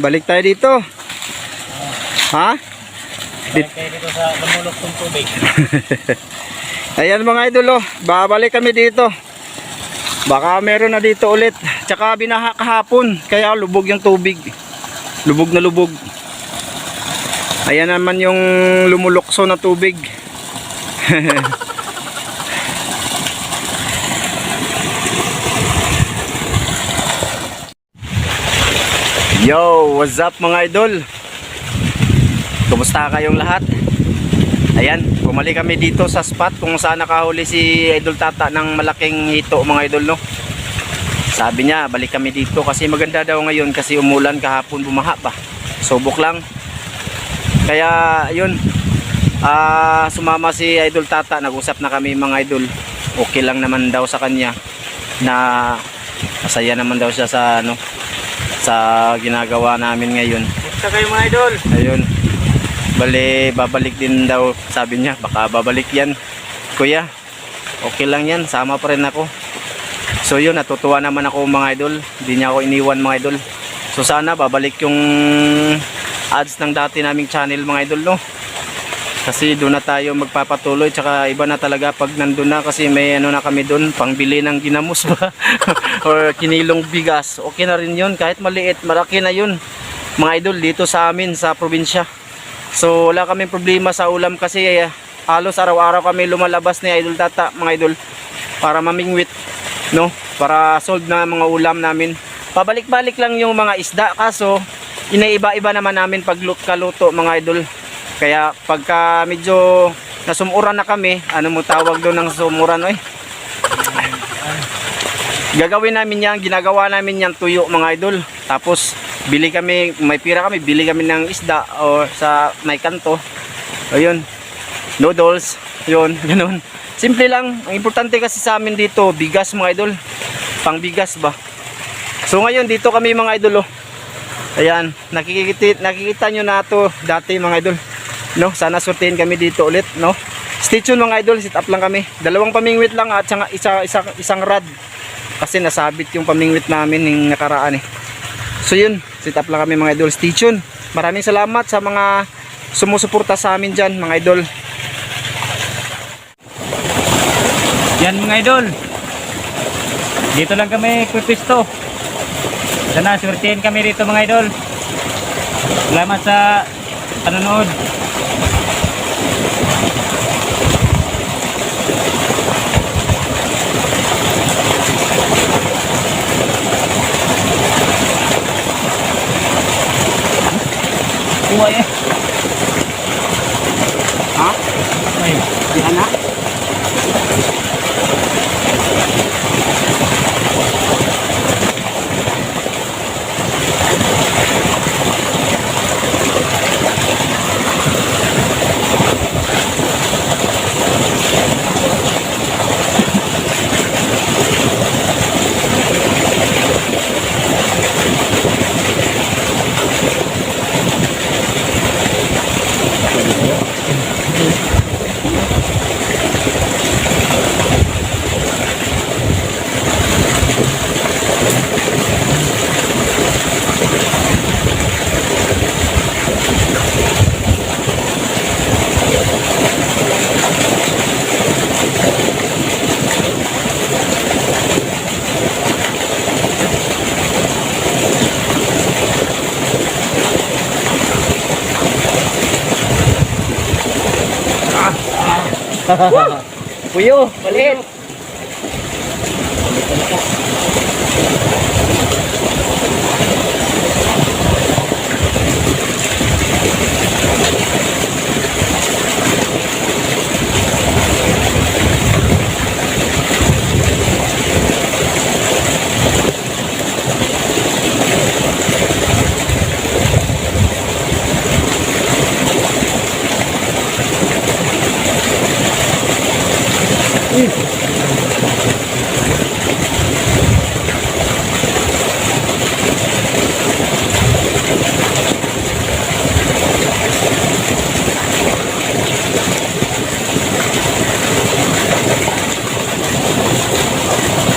Balik tayo dito. Ha? Balik tayo dito sa lumulok ng tubig. Ayan mga idol, babalik kami dito. Baka meron na dito ulit. Tsaka binaha kahapon, kaya lubog yung tubig. Lubog na lubog. Ayan naman yung lumulokso na tubig. Yo, what's up mga idol? Kumusta kayong lahat? Ayan, bumalik kami dito sa spot kung saan nakahuli si Idol Tata ng malaking hito mga idol, no? Sabi niya, balik kami dito kasi maganda daw ngayon kasi umulan kahapon, bumaha pa. Subok lang. Kaya yun, sumama si Idol Tata, nag-usap na kami mga idol. Okay lang naman daw sa kanya na masaya naman daw siya sa sa ginagawa namin ngayon. Basta kayo mga idol. Ayun. Bale, babalik din daw sabi niya. Baka babalik yan. Kuya, okay lang yan. Sama pa rin ako. So yun, natutuwa naman ako mga idol. Hindi niya ako iniwan mga idol. So sana babalik yung ads ng dati naming channel mga idol, no? Kasi doon na tayo magpapatuloy. Tsaka iba na talaga pag nandun na. Kasi may na kami doon. Pangbili ng ginamos ba? Or kinilong bigas. Okay na rin yun. Kahit maliit, malaki na yun. Mga idol, dito sa amin, sa probinsya. So wala kaming problema sa ulam kasi halos araw-araw kami lumalabas ni Idol Tata mga idol. Para mamingwit, no? Para sold na mga ulam namin. Pabalik-balik lang yung mga isda. Kaso, inaiba-iba naman namin pag kaluto mga idol. Kaya pagka medyo nasumuran na kami, ano mo tawag doon ng sumuran, gagawin namin yan, ginagawa namin yan tuyo mga idol. Tapos bili kami, may pira kami, bili kami ng isda o sa may kanto. Ayun, noodles, yun, ganun. Simple lang, ang importante kasi sa amin dito, bigas mga idol. Pang bigas ba? So ngayon dito kami mga idol, ayan, nakikita nyo na to dati mga idol. No, sana sortein kami dito ulit, no? Stay tuned mga idol, sit up lang kami. Dalawang pamingwit lang at isang rad. Kasi nasabit yung pamingwit namin ng nakaraan So yun, sit up lang kami mga idol. Stay tuned. Maraming salamat sa mga sumusuporta sa amin dyan mga idol. Yan mga idol. Dito lang kami kupisto. Sana surtihin kami dito mga idol. Salamat sa panonood. Buhay Ha? Ay, Di anak? Puyo, maliit.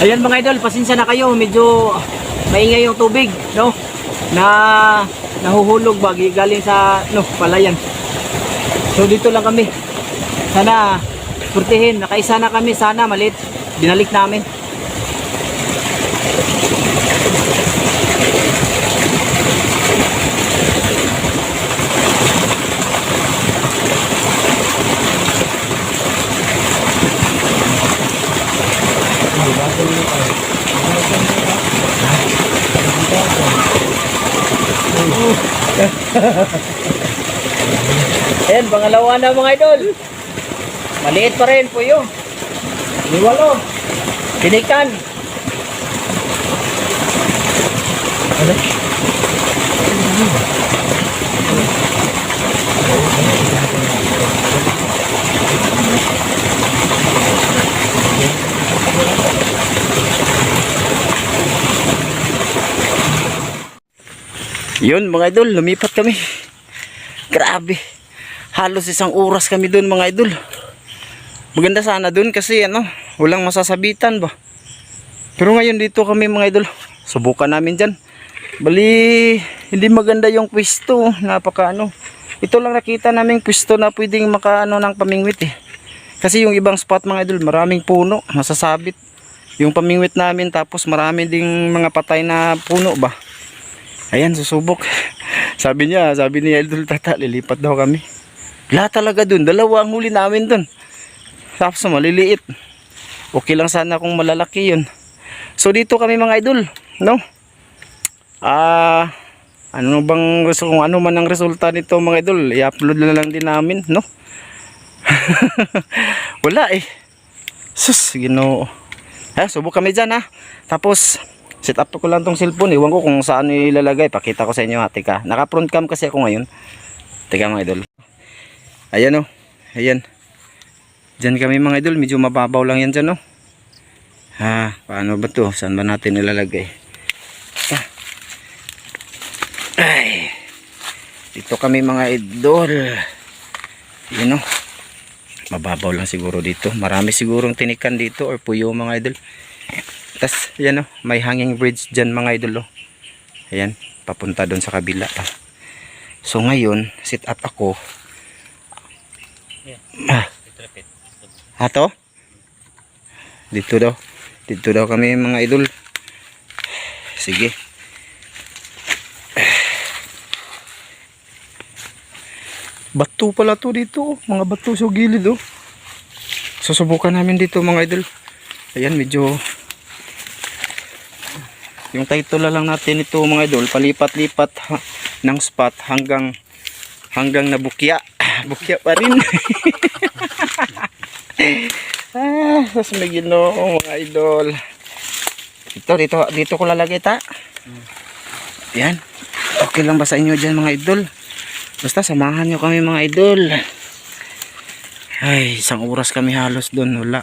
Ayan mga idol, pasensya na kayo, medyo maingay yung tubig, no? na nahuhulog ba galing sa palayan. So dito lang kami. Sana purtihin, nakaisa na kami, sana maliit. Binalik namin. Ayan, pangalawa na mga idol. Maliit pa rin po yun. Liwalo. Pinikan. Yun mga idol, lumipat kami. Grabe. Halos isang oras kami doon mga idol. Maganda sana doon kasi walang masasabitan ba. Pero ngayon dito kami mga idol. Subukan namin dyan. Bali, hindi maganda yung pwesto. Napaka Ito lang nakita namin pwesto na pwedeng ng pamingwit eh. Kasi yung ibang spot mga idol, maraming puno, masasabit. Yung pamingwit namin tapos marami ding mga patay na puno ba. Ayan, susubok. Sabi ni Idol Tata, lilipat daw kami. Lahat talaga dun, dalawa ang huli namin dun. Tapos maliliit. Okay lang sana kung malalaki yun. So dito kami mga idol, kung ano man ang resulta nito mga idol, i-upload na lang din namin, Wala eh. Sus, Ginoo. Subok kami dyan Tapos set up ko lang tong cellphone. Iwan ko kung saan ilalagay. Pakita ko sa inyo Teka, naka front cam kasi ako ngayon. Teka mga idol. Ayan Ayan. Diyan kami mga idol. Medyo mababaw lang yan dyan paano ba to? Saan ba natin ilalagay? Ay. Dito kami mga idol. Ayan mababaw lang siguro dito. Marami sigurong tinikan dito or puyo mga idol. Tas yan may hanging bridge dyan mga idol Ayan, papunta doon sa kabila So ngayon, sit up ako. To? Dito daw kami mga idol. Sige. Bato pala to dito. Mga bato sa gilid Susubukan namin dito mga idol. Ayan, medyo yung title lang natin ito mga idol, palipat-lipat ng spot hanggang nabukya. Bukya pa rin. Mas may Ginoo mga idol. Dito ko lalagay Yan. Okay lang ba sa inyo dyan mga idol? Basta samahan nyo kami mga idol. Ay, isang oras kami halos doon. Wala.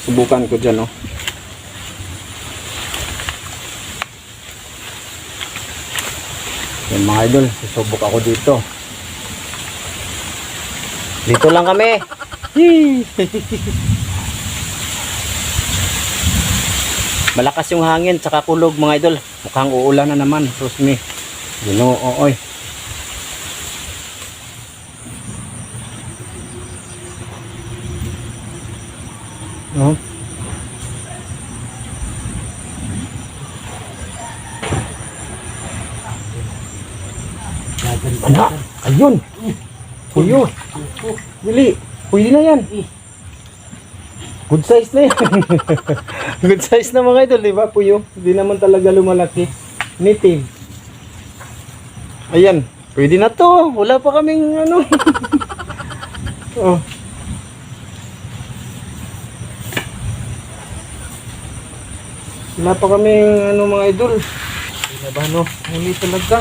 Subukan ko dyan Yan mga idol, susubok ako dito. Dito lang kami. Malakas yung hangin tsaka kulog mga idol. Mukhang uulan na naman. Trust me. Ginoo oy. Ayun. Puyo. Dili. Pwede na yan. Good size na yan. Good size na mga idol, diba puyo? Hindi naman talaga lumalaki. Native. Ayan. Pwede na to. Wala pa kaming Wala pa kaming mga idol. Hindi na ba huli talaga.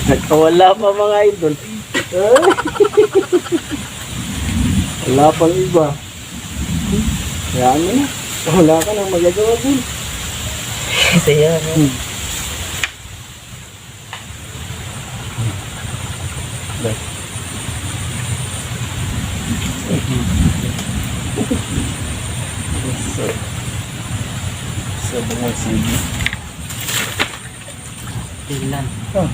Nagkawala pa mga idol. Wala pang iba. Yan mo na. Wala ka nang magagawa dun. Saya mo. Sa bunga sige. Tingnan. Oh.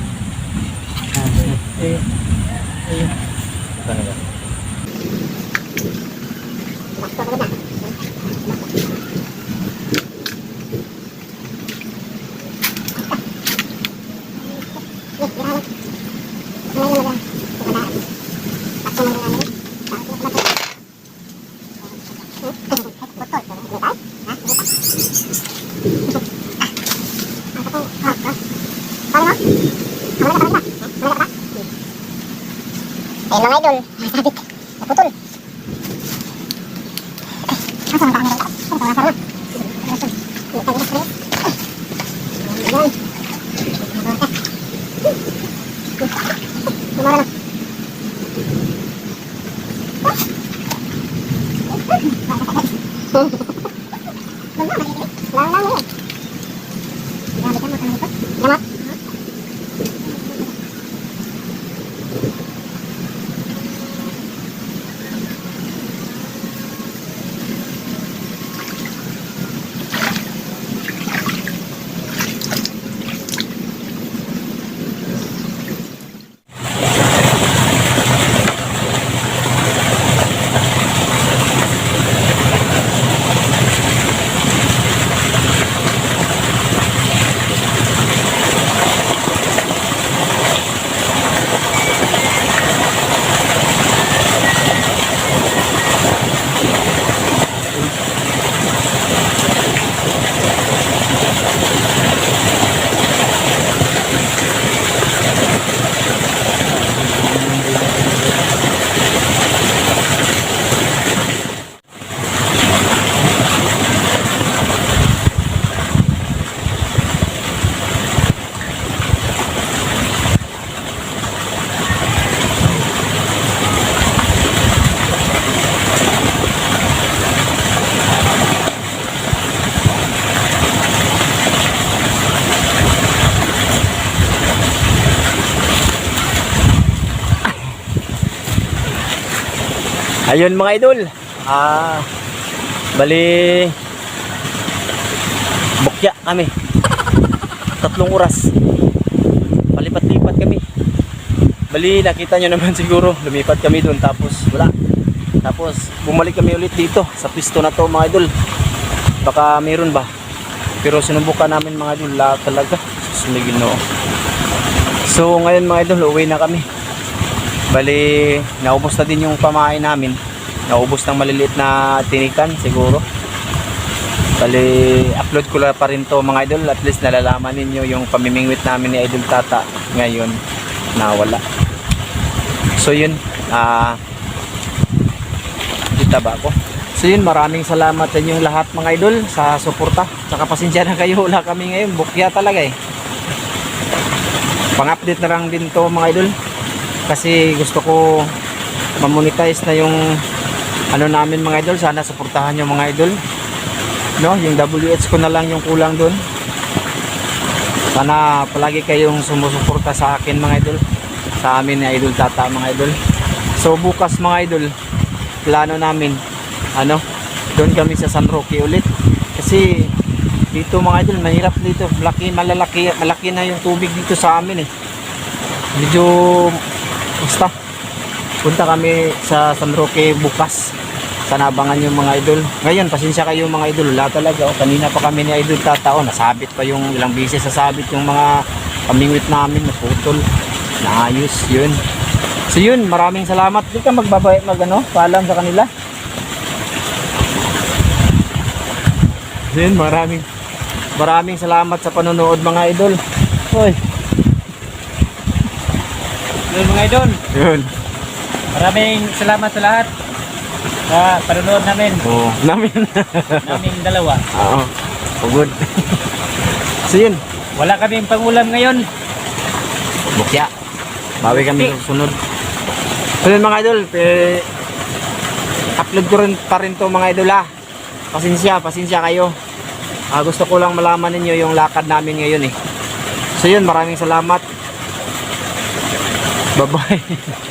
Talaga. Eh mga idol, sabit. Naputol. Asa ang dami ng taas? Ito nga sarap. Kumara na. Lang mo yan. Gamit ka mo kanina ito. Lamot. Ayun mga idol. Bali bukya kami. 3 oras. Palipat-lipat kami. Bali nakita nyo naman siguro, lumipat kami doon tapos wala. Tapos bumalik kami ulit dito sa pisto na to mga idol. Baka meron ba? Pero sinubukan namin mga idol, wala talaga. Susumigin no. So ngayon mga idol, uwi na kami. Bali, naubos na din yung pamain namin. Naubos ng maliliit na tinikan siguro. Bali, upload ko lang pa rin to mga idol. At least nalalaman ninyo yung pamimingwit namin ni Idol Tata ngayon na wala. So yun, kita ba ako? So yun, maraming salamat sa inyong lahat mga idol sa suporta. Tsaka pasensya na kayo, wala kami ngayon. Bukya talaga eh. Pang-update na lang din to mga idol. Kasi gusto ko ma-monetize na yung ano namin mga idol. Sana suportahan nyo mga idol, no? Yung WH ko na lang yung kulang doon. Sana palagi kayong sumusuporta sa akin mga idol, sa amin ni Idol Tata mga idol. So bukas mga idol, plano namin doon kami sa San Roque ulit. Kasi dito mga idol, mahirap dito. Malaki na yung tubig dito sa amin eh. Medyo basta punta kami sa San Roque bukas. Sana abangan yung mga idol. Ngayon pasensya kayo mga idol, wala talaga. Kanina pa kami ni Idol Tata, nasabit pa yung ilang beses sasabit yung mga pamingwit namin, naputol, naayos yun. So yun, maraming salamat. Di ka paalam sa kanila. So yun, maraming salamat sa panonood mga idol. Hoy. Yun mga idol, Yun. maraming salamat sa lahat sa panonood namin. Oh, namin. Naming dalawa. Oo. Good. So yun, Wala kaming pangulam ngayon. Bukya. Bawi kami sa susunod. So yun mga idol, upload ko rin pa rin to mga idol ha. Pasensya kayo. Gusto ko lang malaman ninyo yung lakad namin ngayon eh. So yun, maraming salamat. Bye bye.